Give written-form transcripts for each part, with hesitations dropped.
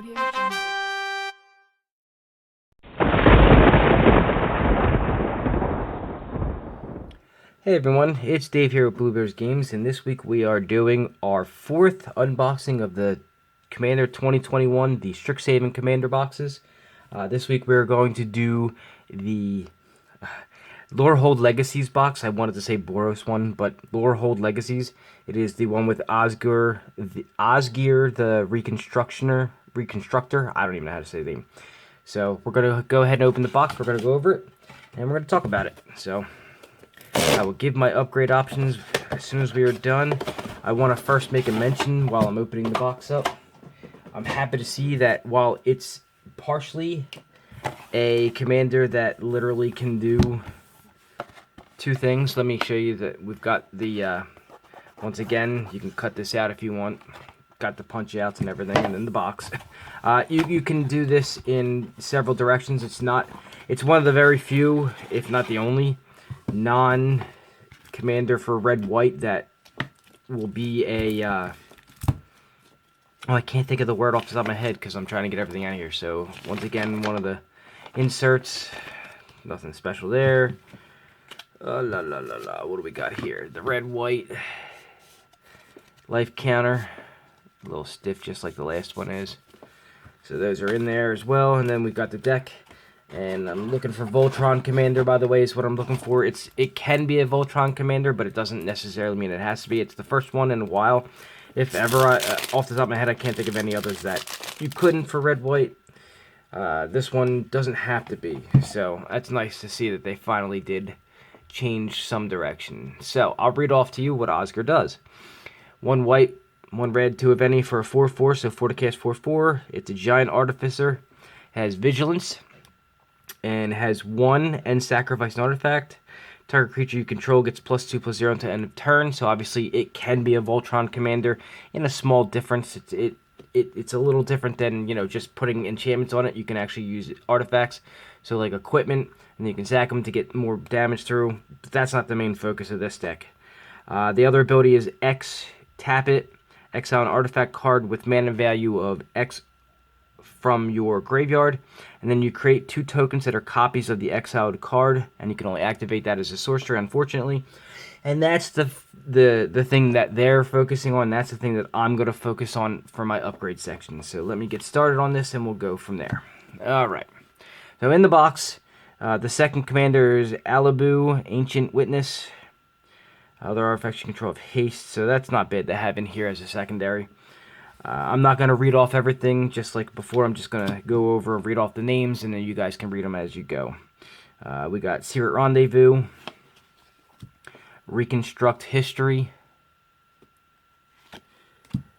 Hey everyone, it's Dave here with Blue Bears Games, and this week we are doing our fourth unboxing of the Commander 2021, the Strixhaven Commander boxes. This week we're going to do the Lorehold Legacies box. I wanted to say Boros one, but Lorehold Legacies. It is the one with Osgir the Reconstructor. I don't even know how to say the name. So we're going to go ahead and open the box. We're going to go over it, and we're going to talk about it. So I will give my upgrade options as soon as we are done. I want to first make a mention while I'm opening the box up. I'm happy to see that while it's partially a commander that literally can do two things, let me show you that we've got the, once again, you can cut this out if you want. Got the punch outs and everything, and then the box. You can do this in several directions. It's one of the very few, if not the only, non-commander for red-white that will be a, I can't think of the word off the top of my head because I'm trying to get everything out of here. So, once again, one of the inserts, nothing special there. What do we got here? The red-white life counter, a little stiff just like the last one is. So those are in there as well, and then we've got the deck. And I'm looking for Voltron Commander, by the way, is what I'm looking for. It can be a Voltron Commander, but it doesn't necessarily mean it has to be. It's the first one in a while. If ever, off the top of my head, I can't think of any others that you couldn't for red-white. This one doesn't have to be. So that's nice to see that they finally did change some direction. So I'll read off to you what Osgir does. 1 white, 1 red, 2 of any for a 4/4, so 4 to cast 4/4. It's a giant artificer. Has vigilance. And has 1 and sacrifice an artifact. Target creature you control gets +2/+0 until end of turn. So obviously it can be a Voltron commander in a small difference. It's a little different than, you know, just putting enchantments on it. You can actually use artifacts, so like equipment, and you can sack them to get more damage through. But that's not the main focus of this deck. The other ability is X. Tap it. Exile an artifact card with mana value of X from your graveyard, and then you create 2 tokens that are copies of the exiled card, and you can only activate that as a sorcerer, unfortunately. And that's the thing that they're focusing on. That's the thing that I'm going to focus on for my upgrade section. So let me get started on this, and we'll go from there. All right. So in the box, the second commander is Alibu, Ancient Witness. Other artifacts you control of haste, so that's not bad to have in here as a secondary. I'm not going to read off everything, just like before. I'm just going to go over and read off the names, and then you guys can read them as you go. We got Secret Rendezvous, Reconstruct History,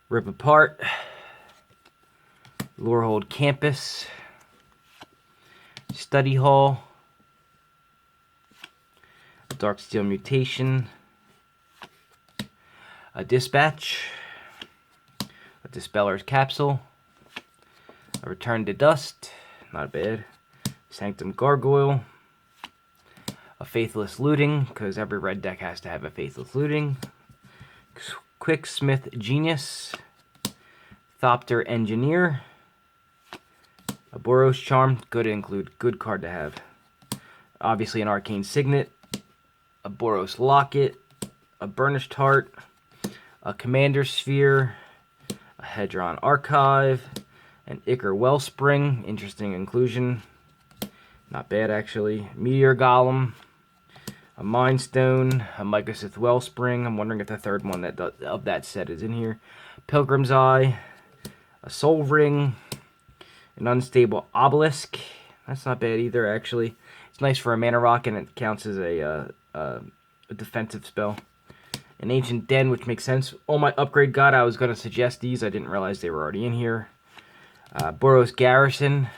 Rip Apart, Lorehold Campus, Study Hall, Darksteel Mutation, a Dispatch, a Dispeller's Capsule, a Return to Dust, not bad, Sanctum Gargoyle, a Faithless Looting, because every red deck has to have a Faithless Looting, Quicksmith Genius, Thopter Engineer, a Boros Charm, good card to have, obviously an Arcane Signet, a Boros Locket, a Burnished Heart, a Commander Sphere, a Hedron Archive, an Ichor Wellspring, interesting inclusion, not bad actually, Meteor Golem, a Mind Stone, a Mycosith Wellspring, I'm wondering if the third one of that set is in here, Pilgrim's Eye, a Soul Ring, an Unstable Obelisk, that's not bad either actually, it's nice for a mana rock and it counts as a defensive spell. An Ancient Den, which makes sense. Oh, my upgrade god, I was going to suggest these. I didn't realize they were already in here. Boros Garrison.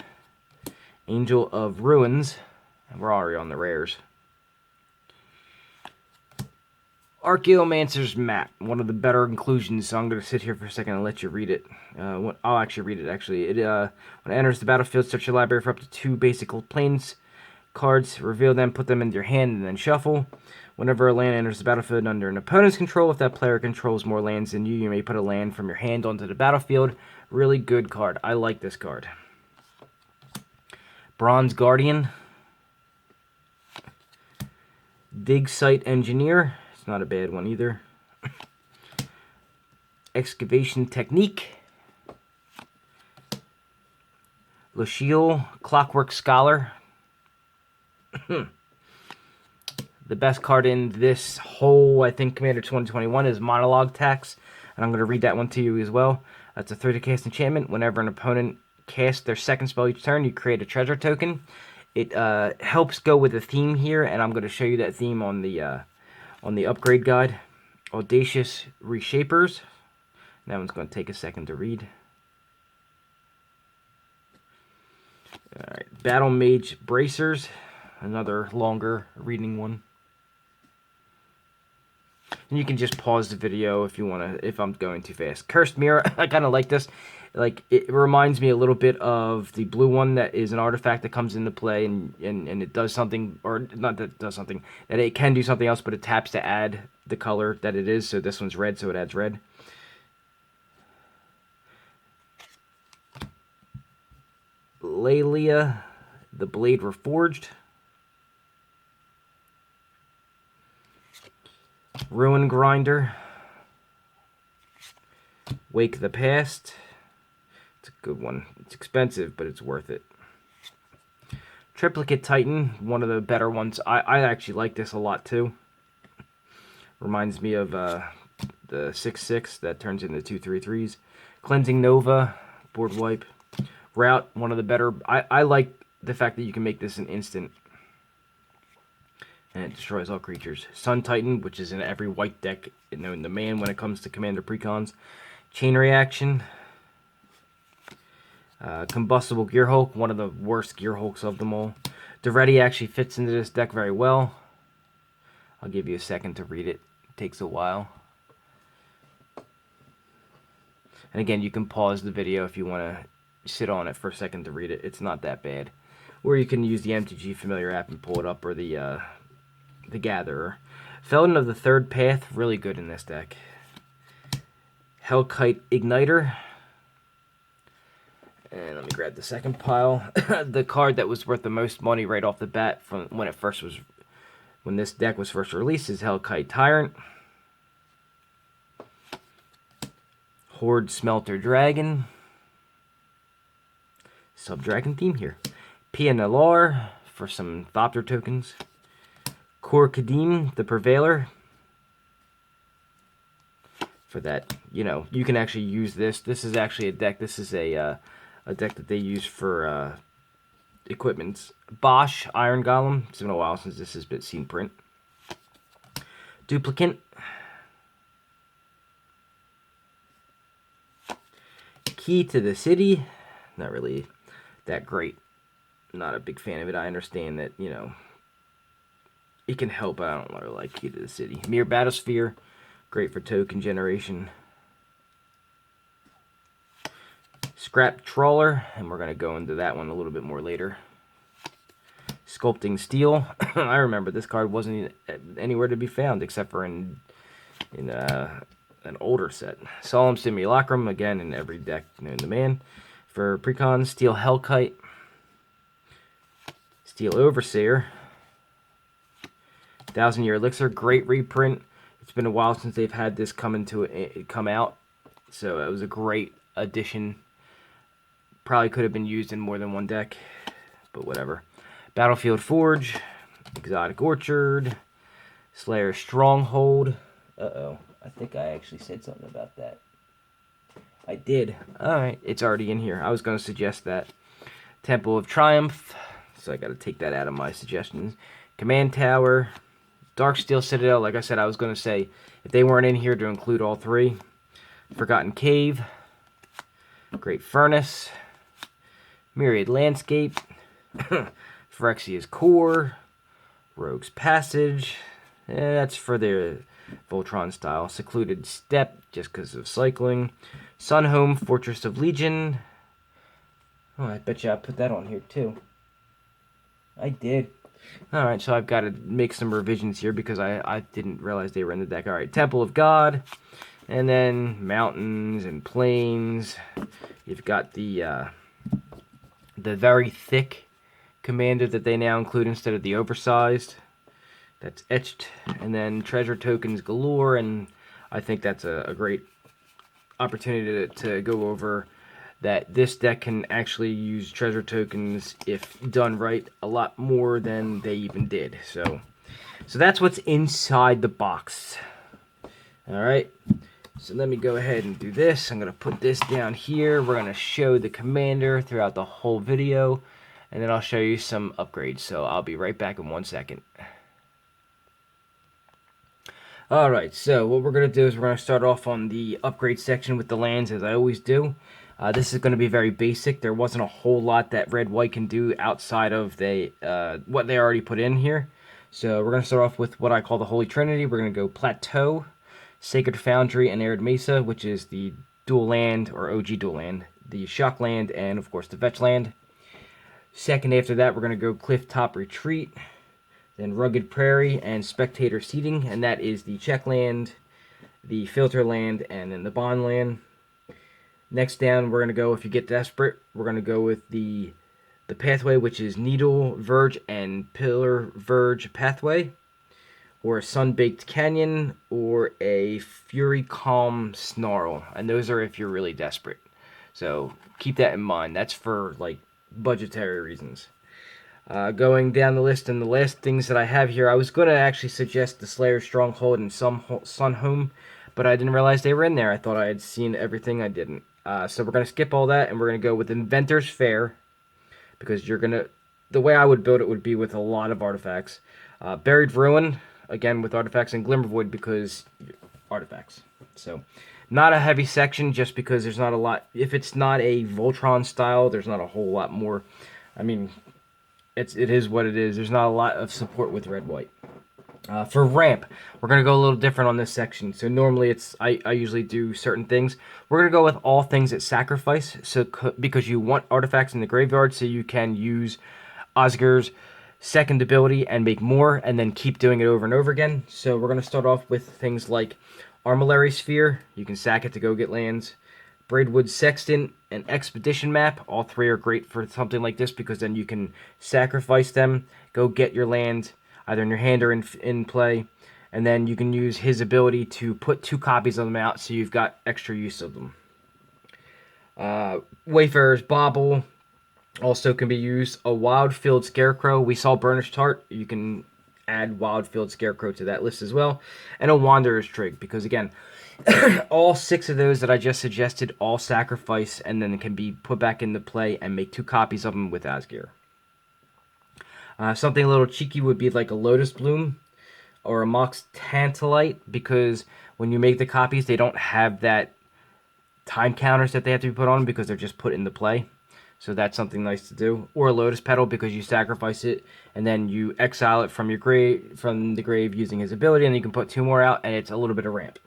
Angel of Ruins. And we're already on the rares. Archaeomancer's Map. One of the better inclusions, so I'm going to sit here for a second and let you read it. I'll actually read it, actually. When it enters the battlefield, search your library for up to 2 basic planes cards. Reveal them, put them into your hand, and then shuffle. Whenever a land enters the battlefield under an opponent's control, if that player controls more lands than you, you may put a land from your hand onto the battlefield. Really good card. I like this card. Bronze Guardian. Dig Site Engineer. It's not a bad one either. Excavation Technique. Lorehold Clockwork Scholar. The best card in this whole, I think, Commander 2021 is Monologue Tax. And I'm going to read that one to you as well. That's a 30-cast enchantment. Whenever an opponent casts their second spell each turn, you create a treasure token. It helps go with the theme here, and I'm going to show you that theme on the upgrade guide. Audacious Reshapers. That one's going to take a second to read. Alright, Battle Mage Bracers. Another longer reading one. And you can just pause the video if you want to, if I'm going too fast. Cursed Mirror, I kind of like this. Like, it reminds me a little bit of the blue one that is an artifact that comes into play and it does something, or not that it does something, that it can do something else, but it taps to add the color that it is. So this one's red, so it adds red. Lelia, the Blade Reforged. Ruin Grinder. Wake the Past. It's a good one. It's expensive, but it's worth it. Triplicate Titan, one of the better ones. I actually like this a lot too. Reminds me of the 6/6 that turns into 2/3/3s. Cleansing Nova, board wipe. Route, one of the better. I like the fact that you can make this an instant. And it destroys all creatures. Sun Titan, which is in every white deck in the man when it comes to Commander Precons. Chain Reaction. Combustible Gearhulk, one of the worst Gearhulks of them all. Duretti actually fits into this deck very well. I'll give you a second to read it. It takes a while. And again, you can pause the video if you want to sit on it for a second to read it. It's not that bad. Or you can use the MTG Familiar app and pull it up, or the Gatherer. Felden of the Third Path, really good in this deck. Hellkite Igniter. And let me grab the second pile. The card that was worth the most money right off the bat from when this deck was first released is Hellkite Tyrant. Horde Smelter Dragon. Sub-Dragon theme here. PNLR for some Thopter tokens. Kor Kadim, the Prevailer. For that, you can actually use this. This is actually a deck. This is a deck that they use for equipment. Bosch, Iron Golem. It's been a while since this has been seen print. Duplicant. Key to the City. Not really that great. Not a big fan of it. I understand that, it can help, but I don't really like Key to the City. Mere Battlesphere. Great for token generation. Scrap Trawler, and we're going to go into that one a little bit more later. Sculpting Steel. I remember this card wasn't anywhere to be found except for in an older set. Solemn Simulacrum, again in every deck known to man. For Precon, Steel Hellkite. Steel Overseer. 1,000-Year Elixir, great reprint. It's been a while since they've had this come out, so it was a great addition. Probably could have been used in more than one deck, but whatever. Battlefield Forge, Exotic Orchard, Slayer Stronghold. I think I actually said something about that. I did. Alright, it's already in here. I was going to suggest that. Temple of Triumph, so I got to take that out of my suggestions. Command Tower. Darksteel Citadel, like I said, I was going to say, if they weren't in here to include all three. Forgotten Cave. Great Furnace. Myriad Landscape. Phyrexia's Core. Rogue's Passage. That's for their Voltron style. Secluded Steppe, just because of cycling. Sunhome, Fortress of Legion. Oh, I bet you I put that on here too. I did. Alright, so I've got to make some revisions here because I didn't realize they were in the deck. Alright, Temple of God, and then mountains and plains. You've got the very thick commander that they now include instead of the oversized. That's etched, and then treasure tokens galore, and I think that's a great opportunity to go over that this deck can actually use treasure tokens, if done right, a lot more than they even did. So that's what's inside the box. Alright, so let me go ahead and do this. I'm going to put this down here. We're going to show the commander throughout the whole video, and then I'll show you some upgrades. So I'll be right back in 1 second. Alright, so what we're going to do is we're going to start off on the upgrade section with the lands, as I always do. This is going to be very basic. There wasn't a whole lot that red-white can do outside of what they already put in here. So we're going to start off with what I call the Holy Trinity. We're going to go Plateau, Sacred Foundry, and Arid Mesa, which is the dual land, or OG dual land, the Shock land, and of course the Fetch land. Second after that, we're going to go Cliff Top Retreat, then Rugged Prairie, and Spectator Seating, and that is the check land, the filter land, and then the bond land. Next down, we're going to go, if you get desperate, we're going to go with the pathway, which is Needle Verge and Pillar Verge pathway, or a Sun-Baked Canyon, or a Fury Calm Snarl. And those are if you're really desperate. So keep that in mind. That's for, like, budgetary reasons. Going down the list, and the last things that I have here, I was going to actually suggest the Slayer Stronghold and some Sun Home, but I didn't realize they were in there. I thought I had seen everything. I didn't. So we're going to skip all that, and we're going to go with Inventor's Fair, because the way I would build it would be with a lot of artifacts. Buried Ruin, again with artifacts, and Glimmervoid because artifacts. So not a heavy section, just because there's not a lot. If it's not a Voltron style, there's not a whole lot more. I mean, it is what it is. There's not a lot of support with red-white. For ramp, we're going to go a little different on this section. So normally I usually do certain things. We're going to go with all things at sacrifice, because you want artifacts in the graveyard so you can use Osgur's second ability and make more, and then keep doing it over and over again. So we're going to start off with things like Armillary Sphere. You can sack it to go get lands. Braidwood Sextant and Expedition Map. All three are great for something like this, because then you can sacrifice them, go get your land, either in your hand or in play, and then you can use his ability to put 2 copies of them out, so you've got extra use of them. Wayfarer's Bauble also can be used. A Wildfield Scarecrow. We saw Burnished Heart. You can add Wildfield Scarecrow to that list as well. And a Wanderer's Trig, because again, all 6 of those that I just suggested all sacrifice, and then can be put back into play and make 2 copies of them with Asgeir. Something a little cheeky would be like a Lotus Bloom or a Mox Tantalite, because when you make the copies, they don't have that time counters that they have to be put on, because they're just put into play. So that's something nice to do. Or a Lotus Petal, because you sacrifice it and then you exile it from the grave using his ability, and you can put 2 more out, and it's a little bit of ramp.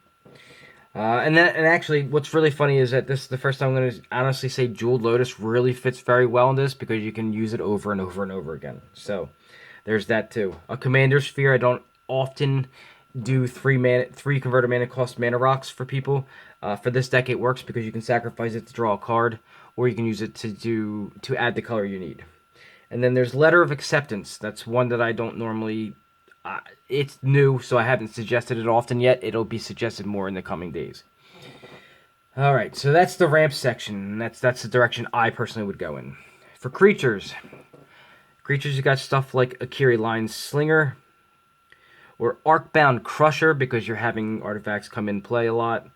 And actually, what's really funny is that this is the first time I'm going to honestly say Jeweled Lotus really fits very well in this, because you can use it over and over and over again. So there's that too. A Commander's Sphere. I don't often do 3 converted mana cost mana rocks for people. For this deck, it works because you can sacrifice it to draw a card, or you can use it to add the color you need. And then there's Letter of Acceptance. That's one that I don't normally. It's new, so I haven't suggested it often yet. It'll be suggested more in the coming days. Alright, so that's the ramp section. That's the direction I personally would go in. For creatures, you got stuff like Akiri Line's Slinger, or Arcbound Crusher, because you're having artifacts come in play a lot,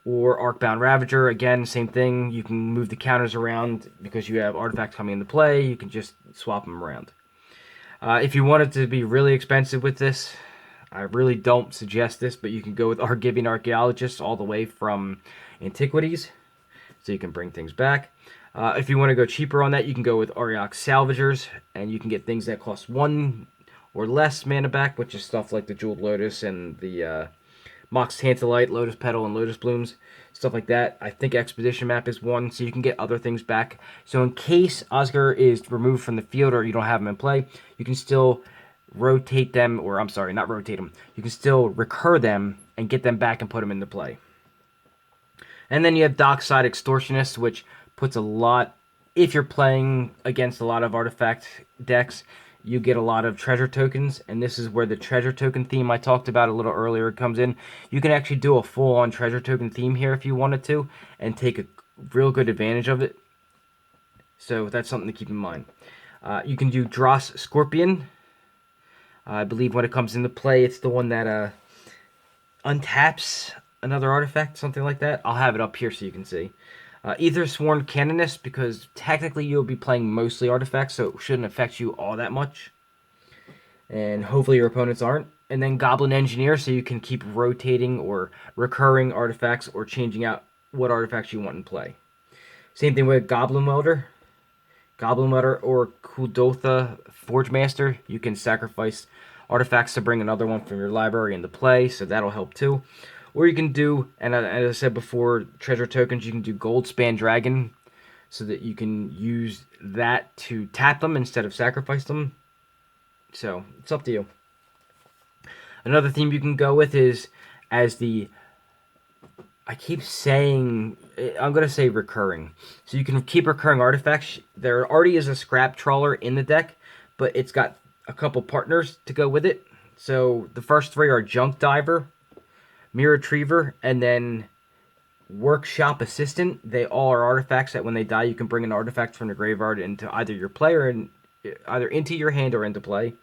or Arcbound Ravager. Again, same thing. You can move the counters around because you have artifacts coming into play. You can just swap them around. If you wanted to be really expensive with this, I really don't suggest this, but you can go with Argivian Archaeologists all the way from Antiquities, so you can bring things back. If you want to go cheaper on that, you can go with Auriok Salvagers, and you can get things that cost 1 or less mana back, which is stuff like the Jeweled Lotus and the Mox Tantalite, Lotus Petal, and Lotus Blooms, stuff like that. I think Expedition Map is one, so you can get other things back. So in case Osgur is removed from the field or you don't have him in play, you can still rotate them, or I'm sorry, not rotate them. You can still recur them and get them back and put them into play. And then you have Dockside Extortionist, which puts a lot, if you're playing against a lot of artifact decks, you get a lot of treasure tokens, and this is where the treasure token theme I talked about a little earlier comes in. You can actually do a full-on treasure token theme here if you wanted to, and take a real good advantage of it. So that's something to keep in mind. You can do Dross Scorpion. I believe when it comes into play, it's the one that untaps another artifact, something like that. I'll have it up here so you can see. Aethersworn Canonist, because technically you'll be playing mostly artifacts, so it shouldn't affect you all that much. And hopefully your opponents aren't. And then Goblin Engineer, so you can keep rotating or recurring artifacts or changing out what artifacts you want in play. Same thing with Goblin Welder. Goblin Welder or Kuldotha Forge Master. You can sacrifice artifacts to bring another one from your library into play, so that'll help too. Or you can do, and as I said before, treasure tokens, you can do Goldspan Dragon, so that you can use that to tap them instead of sacrifice them. So, it's up to you. Another theme you can go with is, as the, I keep saying, I'm going to say recurring. So you can keep recurring artifacts. There already is a Scrap Trawler in the deck, but it's got a couple partners to go with it. So the first three are Junk Diver, Mirror Retriever, and then Workshop Assistant. They all are artifacts that when they die, you can bring an artifact from the graveyard into either your play or either into your hand or into play.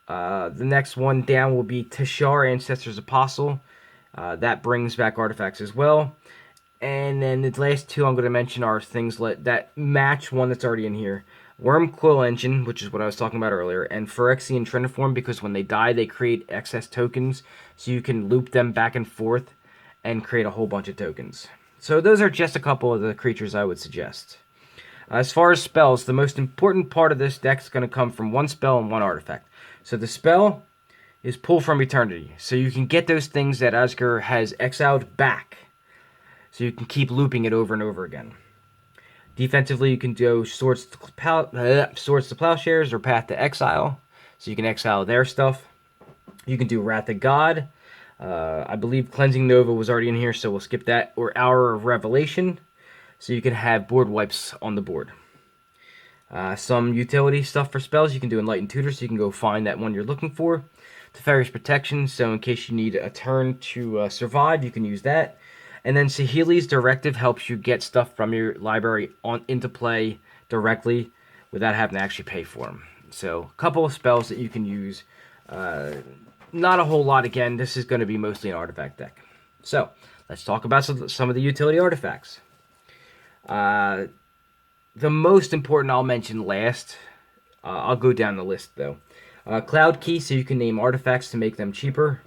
The next one down will be Tashar, Ancestor's Apostle. That brings back artifacts as well. And then the last two I'm going to mention are things that match one that's already in here. Wormcoil Engine, which is what I was talking about earlier, and Phyrexian Triniform, because when they die, they create excess tokens, so you can loop them back and forth and create a whole bunch of tokens. So those are just a couple of the creatures I would suggest. As far as spells, the most important part of this deck is going to come from one spell and one artifact. So the spell is Pull from Eternity, so you can get those things that Asger has exiled back, so you can keep looping it over and over again. Defensively, you can do Swords to Plowshares or Path to Exile, so you can exile their stuff. You can do Wrath of God. I believe Cleansing Nova was already in here, so we'll skip that. Or Hour of Revelation, so you can have board wipes on the board. Some utility stuff for spells, you can do Enlightened Tutor, so you can go find that one you're looking for. Teferi's Protection, so in case you need a turn to survive, you can use that. And then Saheeli's Directive helps you get stuff from your library into play directly without having to actually pay for them. So, a couple of spells that you can use. Not a whole lot, again. This is going to be mostly an artifact deck. So, let's talk about some of the utility artifacts. The most important I'll mention last. I'll go down the list, though. Cloud Key, so you can name artifacts to make them cheaper.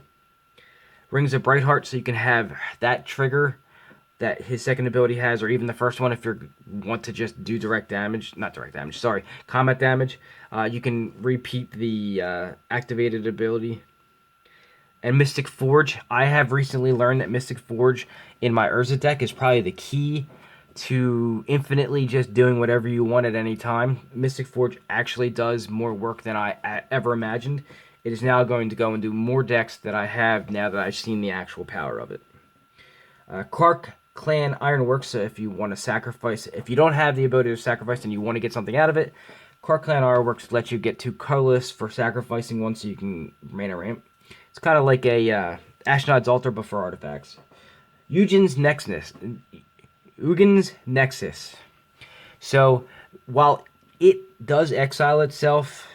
Rings of Brightheart, so you can have that trigger that his second ability has, or even the first one if you want to just do combat damage. You can repeat the activated ability. And Mystic Forge, I have recently learned that Mystic Forge in my Urza deck is probably the key to infinitely just doing whatever you want at any time. Mystic Forge actually does more work than I ever imagined. It is now going to go and do more decks that I have now that I've seen the actual power of it. Kark Clan Ironworks, so if you want to sacrifice, if you don't have the ability to sacrifice and you want to get something out of it, Kark Clan Ironworks lets you get 2 colorless for sacrificing one so you can mana ramp. It's kind of like a Ashnod's Altar but for artifacts. Ugin's Nexus. So, while it does exile itself,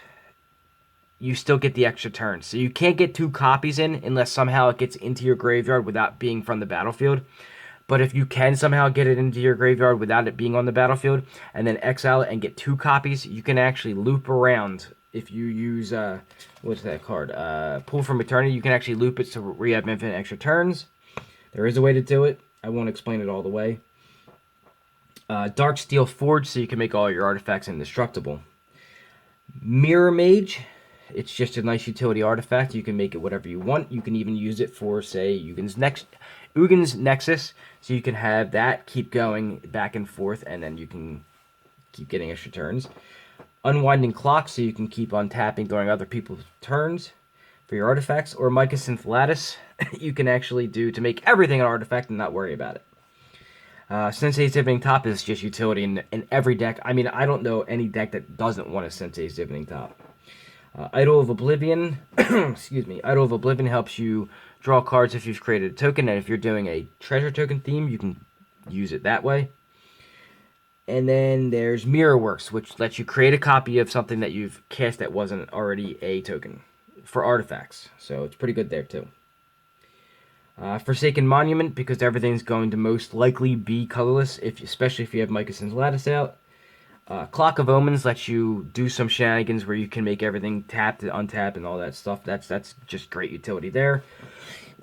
you still get the extra turn. So you can't get 2 copies in unless somehow it gets into your graveyard without being from the battlefield. But if you can somehow get it into your graveyard without it being on the battlefield, and then exile it and get 2 copies, you can actually loop around. If you use, what's that card? Pull from Eternity, you can actually loop it so we have infinite extra turns. There is a way to do it. I won't explain it all the way. Dark Steel Forge, so you can make all your artifacts indestructible. Mirror Mage. It's just a nice utility artifact. You can make it whatever you want. You can even use it for, say, Ugin's Nexus. So you can have that keep going back and forth, and then you can keep getting extra turns. Unwinding Clock, so you can keep on tapping during other people's turns for your artifacts. Or Mycosynth Lattice, you can actually do to make everything an artifact and not worry about it. Sensei's Divining Top is just utility in every deck. I mean, I don't know any deck that doesn't want a Sensei's Divining Top. Idol of Oblivion, excuse me, Idol of Oblivion helps you draw cards if you've created a token, and if you're doing a treasure token theme, you can use it that way. And then there's Mirrorworks, which lets you create a copy of something that you've cast that wasn't already a token for artifacts. So it's pretty good there too. Forsaken Monument, because everything's going to most likely be colorless, especially if you have Mycosynth Lattice out. Clock of Omens lets you do some shenanigans where you can make everything tap to untap and all that stuff. That's just great utility there.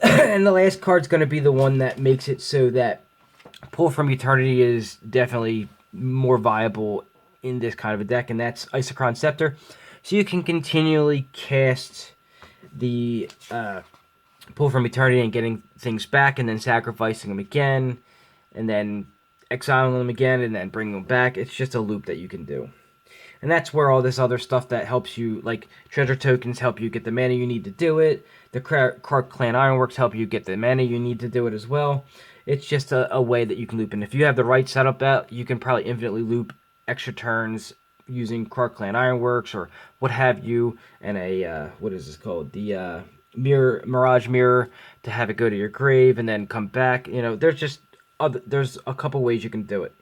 And the last card's going to be the one that makes it so that Pull from Eternity is definitely more viable in this kind of a deck, and that's Isochron Scepter. So you can continually cast the Pull from Eternity and getting things back, and then sacrificing them again, and then exiling them again, and then bringing them back. It's just a loop that you can do. And that's where all this other stuff that helps you, like treasure tokens, help you get the mana you need to do it. The Card Clan Ironworks help you get the mana you need to do it as well. It's just a way that you can loop. And if you have the right setup out, you can probably infinitely loop extra turns using Card Clan Ironworks or what have you. And a, what is this called? The Mirage Mirror to have it go to your grave and then come back. You know, there's a couple ways you can do it.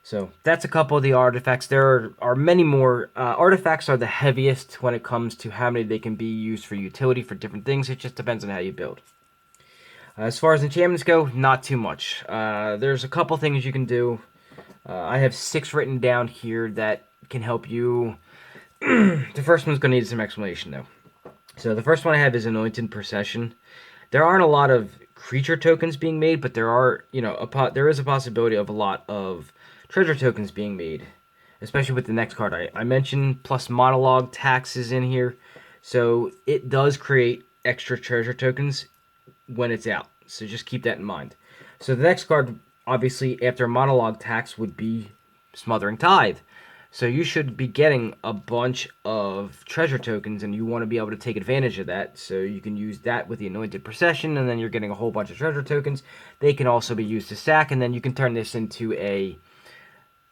So that's a couple of the artifacts. There are many more. Artifacts are the heaviest when it comes to how many they can be used for utility for different things. It just depends on how you build. As far as enchantments go, not too much. There's a couple things you can do. I have 6 written down here that can help you. The first one's going to need some explanation, though. So the first one I have is Anointed Procession. There aren't a lot of creature tokens being made, but there are, there is a possibility of a lot of treasure tokens being made, especially with the next card I mentioned, plus monologue tax is in here. So it does create extra treasure tokens when it's out. So just keep that in mind. So the next card, obviously, after monologue tax would be Smothering Tithe. So you should be getting a bunch of treasure tokens, and you want to be able to take advantage of that. So you can use that with the Anointed Procession, and then you're getting a whole bunch of treasure tokens. They can also be used to sack, and then you can turn this into a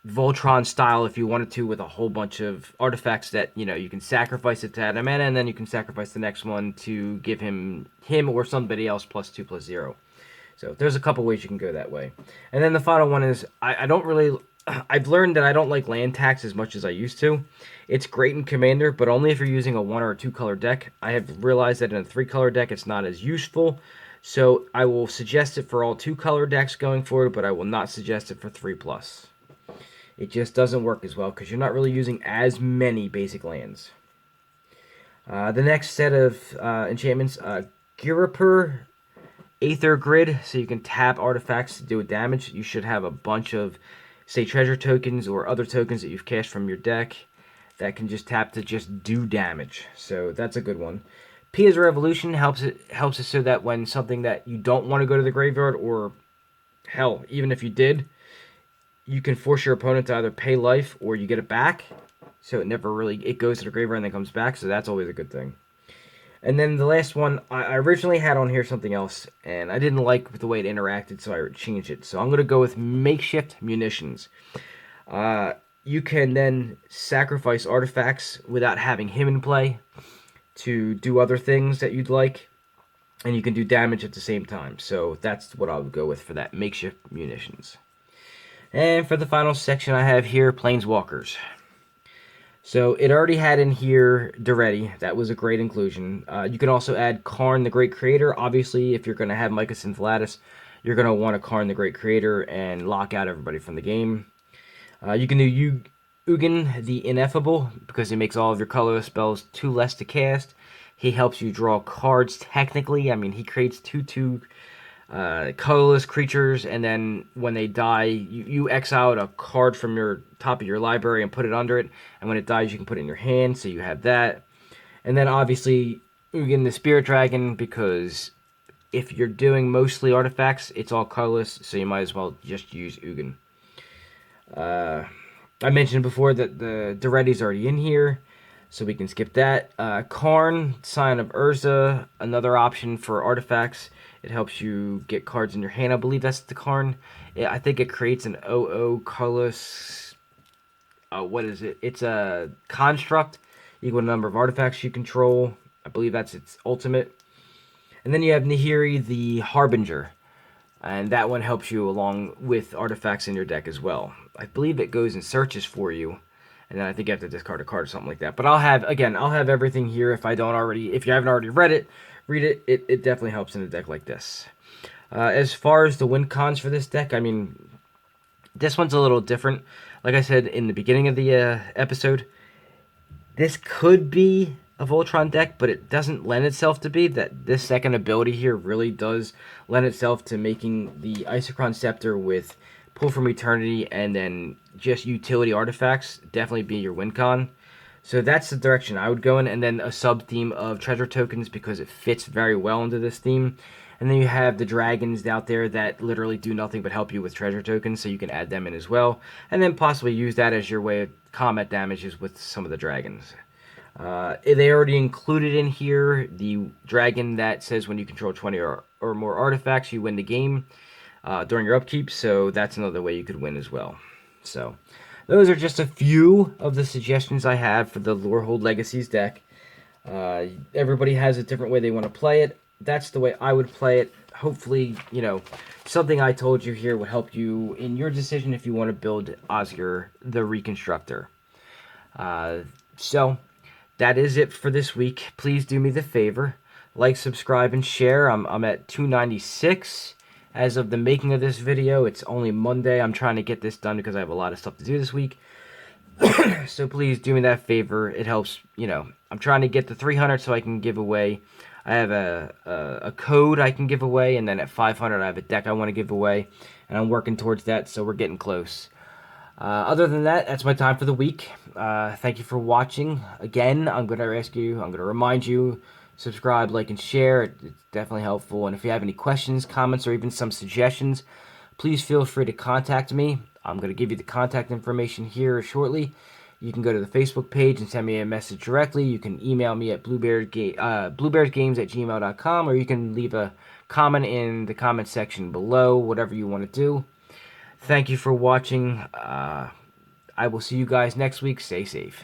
Voltron style if you wanted to, with a whole bunch of artifacts that, you can sacrifice it to add a mana, and then you can sacrifice the next one to give him or somebody else +2/+0. So there's a couple ways you can go that way. And then the final one is, I've learned that I don't like land tax as much as I used to. It's great in Commander, but only if you're using a 1 or 2 color deck. I have realized that in a 3 color deck it's not as useful. So I will suggest it for all 2 color decks going forward, but I will not suggest it for 3+. It just doesn't work as well because you're not really using as many basic lands. The next set of enchantments, Girapur Aether Grid, so you can tap artifacts to do damage. You should have a bunch of, say, treasure tokens or other tokens that you've cast from your deck that can just tap to just do damage. So that's a good one. Pia's Revolution helps it so that when something that you don't want to go to the graveyard, or hell, even if you did, you can force your opponent to either pay life or you get it back. So it goes to the graveyard and then comes back. So that's always a good thing. And then the last one, I originally had on here something else, and I didn't like the way it interacted, so I changed it. So I'm going to go with Makeshift Munitions. You can then sacrifice artifacts without having him in play to do other things that you'd like, and you can do damage at the same time. So that's what I would go with for that, Makeshift Munitions. And for the final section I have here, Planeswalkers. So it already had in here Duretti. That was a great inclusion. You can also add Karn the Great Creator. Obviously, if you're going to have Mycosynth Lattice, you're going to want to Karn the Great Creator and lock out everybody from the game. You can do Ugin the Ineffable, because he makes all of your colorless spells 2 less to cast. He helps you draw cards technically. I mean, he creates 2/2 colorless creatures, and then when they die, you exile a card from your top of your library and put it under it, and when it dies you can put it in your hand, so you have that. And then obviously Ugin the Spirit Dragon, because if you're doing mostly artifacts, it's all colorless, so you might as well just use Ugin. I mentioned before that the Duretti's already in here, so we can skip that. Karn, Sign of Urza, another option for artifacts. It helps you get cards in your hand. I believe that's the Karn. I think it creates an OO colorless. What is it? It's a construct equal to the number of artifacts you control. I believe that's its ultimate. And then you have Nahiri, the Harbinger. And that one helps you along with artifacts in your deck as well. I believe it goes and searches for you. And then I think you have to discard a card or something like that. But I'll have everything here if you haven't already read it. Read it. It definitely helps in a deck like this. As far as the win cons for this deck, I mean, this one's a little different. Like I said in the beginning of the episode, this could be a Voltron deck, but it doesn't lend itself to be. That this second ability here really does lend itself to making the Isochron Scepter with Pull from Eternity and then just utility artifacts definitely be your win con. So that's the direction I would go in, and then a sub-theme of treasure tokens because it fits very well into this theme. And then you have the dragons out there that literally do nothing but help you with treasure tokens, so you can add them in as well. And then possibly use that as your way of combat damages with some of the dragons. They already included in here the dragon that says when you control 20 or more artifacts, you win the game during your upkeep. So that's another way you could win as well. So those are just a few of the suggestions I have for the Lorehold Legacies deck. Everybody has a different way they want to play it. That's the way I would play it. Hopefully, something I told you here would help you in your decision if you want to build Oscar the Reconstructor. So that is it for this week. Please do me the favor. Like, subscribe, and share. I'm at 296 as of the making of this video. It's only Monday. I'm trying to get this done because I have a lot of stuff to do this week. So please do me that favor. It helps, I'm trying to get to 300 so I can give away. I have a code I can give away, and then at 500 I have a deck I want to give away, and I'm working towards that, so we're getting close. Other than that, that's my time for the week. Thank you for watching. Again, I'm going to remind you, subscribe, like, and share. It's definitely helpful. And if you have any questions, comments, or even some suggestions, please feel free to contact me. I'm going to give you the contact information here shortly. You can go to the Facebook page and send me a message directly. You can email me at bluebearsgames@gmail.com, or you can leave a comment in the comment section below, whatever you want to do. Thank you for watching. I will see you guys next week. Stay safe.